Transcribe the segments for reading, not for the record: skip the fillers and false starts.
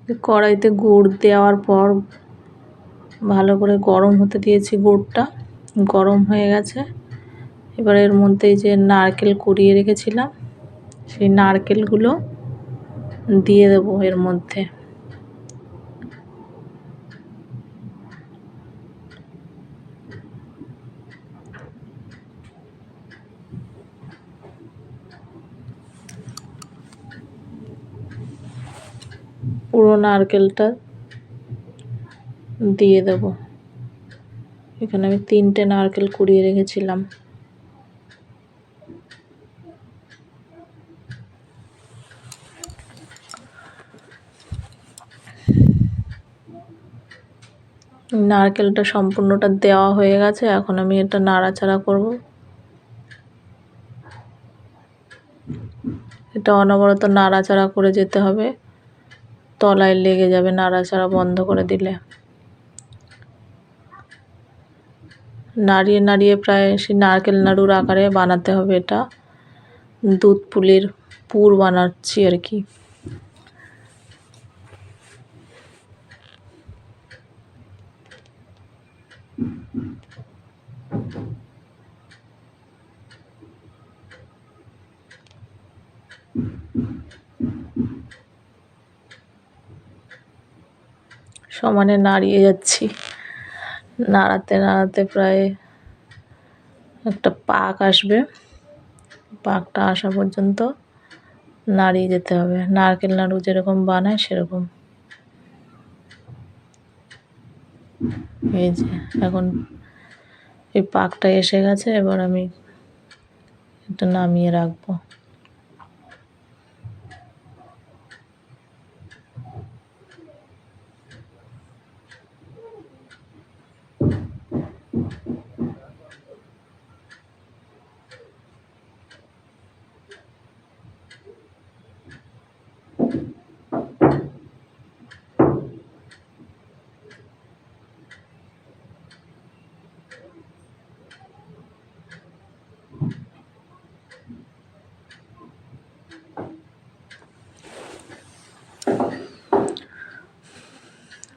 কড়াইতে গুড় দেওয়ার পর ভালো করে গরম হতে দিয়েছি। গুড়টা গরম হয়ে গেছে। এবার এর মধ্যে যে নারকেল কুড়িয়ে রেখেছিলাম সেই নারকেলগুলো দিয়ে দেবো এর মধ্যে। পুরো নারকেলটা দিয়ে দেব। এখানে আমি 3টে নারকেল কুড়িয়ে রেখেছিলাম। নারকেলটা সম্পূর্ণটা দেওয়া হয়ে গেছে। এখন আমি এটা নাড়াচাড়া করব। এটা অনবরত নাড়াচাড়া করে যেতে হবে, তলায় লেগে যাবে নাড়াচাড়া বন্ধ করে দিলে। নাড়িয়ে নাড়িয়ে প্রায় সেই নারকেল নাড়ুর আকারে বানাতে হবে। এটা দুধ পুলির পুর বানাচ্ছি আর কি। সমানে নাড়িয়ে যাচ্ছি, নাড়াতে নাড়াতে প্রায় একটা পাক আসবে। পাকটা আসা পর্যন্ত নাড়িয়ে যেতে হবে, নারকেল নাড়ু যেরকম বানায় সেরকম। এই যে এখন এই পাকটা এসে গেছে। এবার আমি এটা নামিয়ে রাখবো।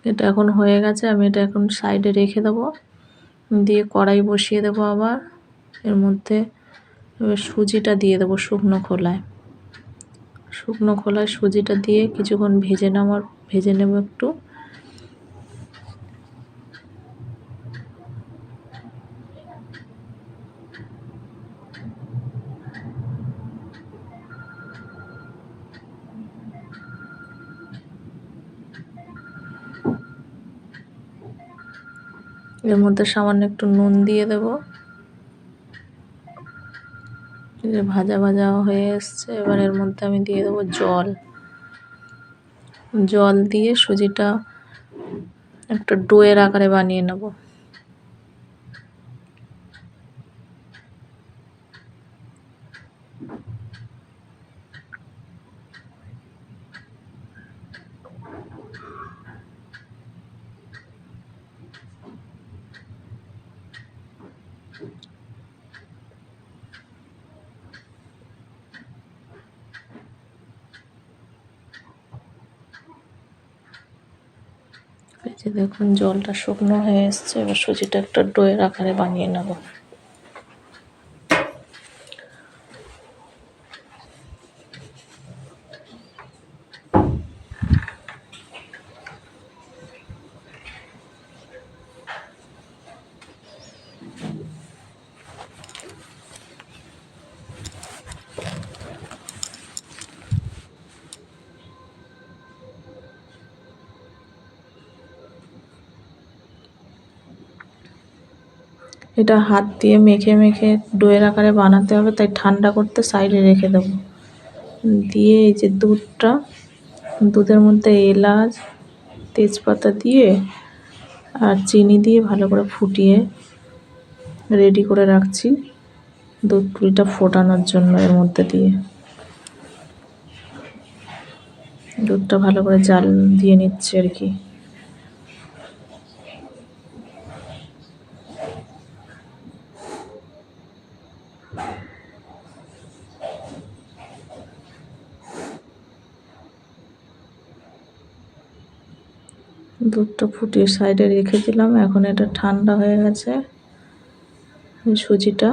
এটা এখন হয়ে গেছে। আমি এটা এখন সাইডে রেখে দেবো, দিয়ে কড়াই বসিয়ে দেবো। আবার এর মধ্যে এবার সুজিটা দিয়ে দেবো শুকনো খোলায়। শুকনো খোলায় সুজিটা দিয়ে কিছুক্ষণ ভেজে নেব একটু। এর মধ্যে সামান্য একটু নুন দিয়ে দেব। ভাজা ভাজা হয়ে এসছে। এবার এর মধ্যে আমি দিয়ে দেবো জল। জল দিয়ে সুজিটা একটা ডোয়ের আকারে বানিয়ে নেব। এই যে দেখুন জলটা শুকনো হয়ে এসছে। এবার সুজিটা একটা ডোয়ের আকারে বানিয়ে নেব। এটা হাত দিয়ে মেখে মেখে ডোয়ের আকারে বানাতে হবে, তাই ঠান্ডা করতে সাইডে রেখে দেবো। দিয়ে এই যে দুধের মধ্যে এলাচ তেজপাতা দিয়ে আর চিনি দিয়ে ভালো করে ফুটিয়ে রেডি করে রাখছি দুধ পুলিটা ফোটানোর জন্য। এর মধ্যে দিয়ে দুধটা ভালো করে জাল দিয়ে নিচ্ছে আর কি। দুধটা ফুটিয়ে সাইডে রেখে দিলাম। এখন এটা ঠান্ডা হয়ে গেছে। সুজিটা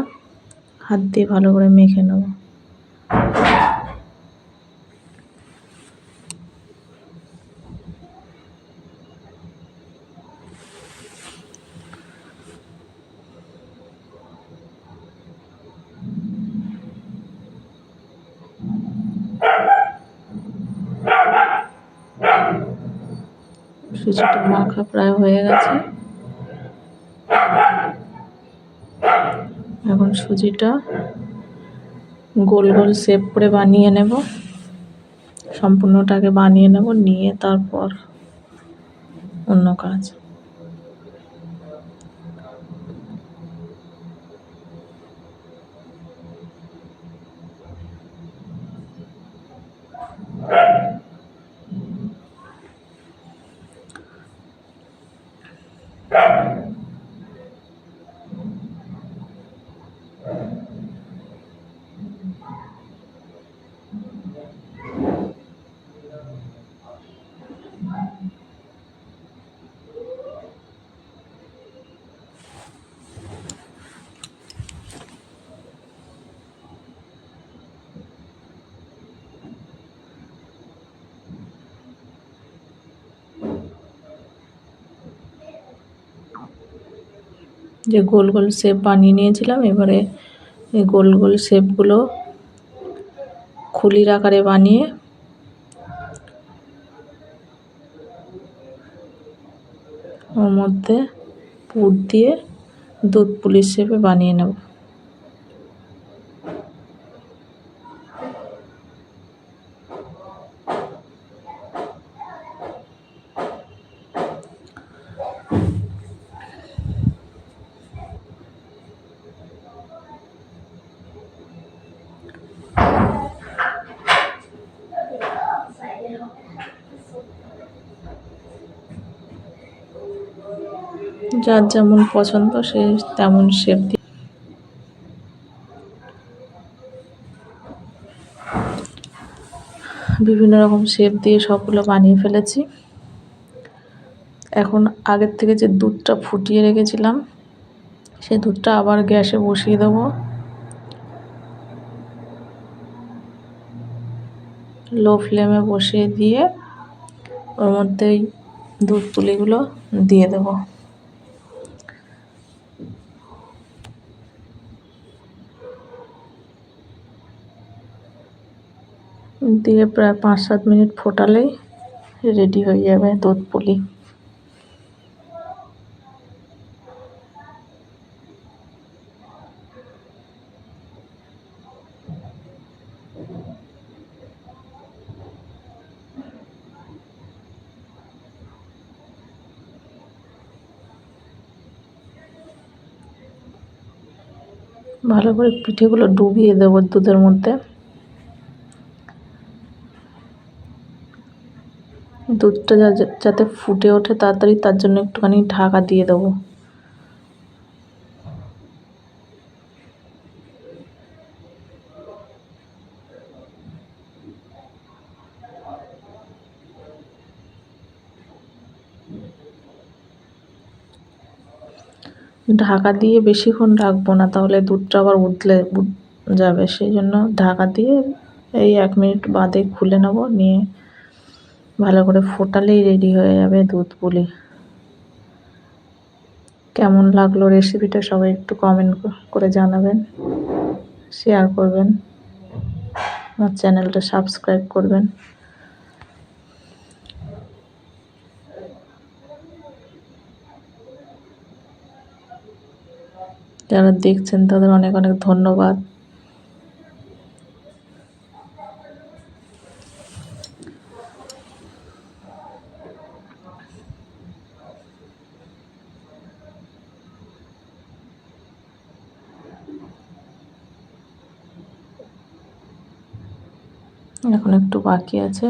হাত দিয়ে ভালো করে মেখে নেব। সুজিটা মাখা প্রায় হয়ে গেছে। এখন সুজিটা গোল গোল শেপ করে বানিয়ে নেব। সম্পূর্ণটাকে বানিয়ে নেব, নিয়ে তারপর অন্য কাজ। যে গোল গোল শেপ বানিয়ে নিয়েছিলাম, এবারে এই গোল গোল শেপগুলো খুলির আকারে বানিয়ে ওর মধ্যে পুর দিয়ে দুধ পুলির শেপে বানিয়ে নেব। যার যেমন পছন্দ সে তেমন শেপ দিয়ে বিভিন্ন রকম শেপ দিয়ে সবগুলো বানিয়ে ফেলেছি। এখন আগের থেকে যে দুধটা ফুটিয়ে রেখেছিলাম সেই দুধটা আবার গ্যাসে বসিয়ে দেবো। লো ফ্লেমে বসিয়ে দিয়ে ওর মধ্যে দুধ পুলিগুলো দিয়ে দেবো। দিয়ে প্রায় 5-7 মিনিট ফোটালেই রেডি হয়ে যাবে দুধ পুলি। ভালো করে পিঠেগুলো ডুবিয়ে দেবো দুধের মধ্যে। দুধটা যাতে ফুটে ওঠে তাড়াতাড়ি, তার জন্য একটুখানি ঢাকা দিয়ে দেবো। ঢাকা দিয়ে বেশিক্ষণ রাখবো না, তাহলে দুধটা আবার উতলে যাবে। সেই জন্য ঢাকা দিয়ে এই 1 মিনিট বাদে খুলে নেব, নিয়ে ভালো করে ফোটালেই রেডি হয়ে যাবে দুধ পুলি। কেমন লাগলো রেসিপিটা সবাই একটু কমেন্ট করে জানাবেন, শেয়ার করবেন, আমার চ্যানেলটা সাবস্ক্রাইব করবেন। যারা দেখছেন তাদের অনেক অনেক ধন্যবাদ। এখন একটু বাকি আছে,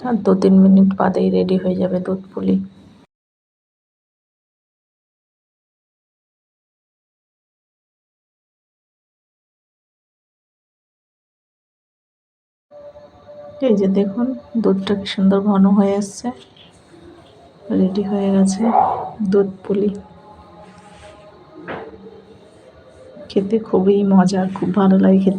আর 2-3 মিনিট বাদেই রেডি হয়ে যাবে দুধ পুলি। এই যে দেখুন দুধটা কি সুন্দর ঘন হয়ে এসছে। রেডি হয়ে গেছে দুধ পুলি। খেতে খুবই মজা, খুব ভালো লাগে খেতে।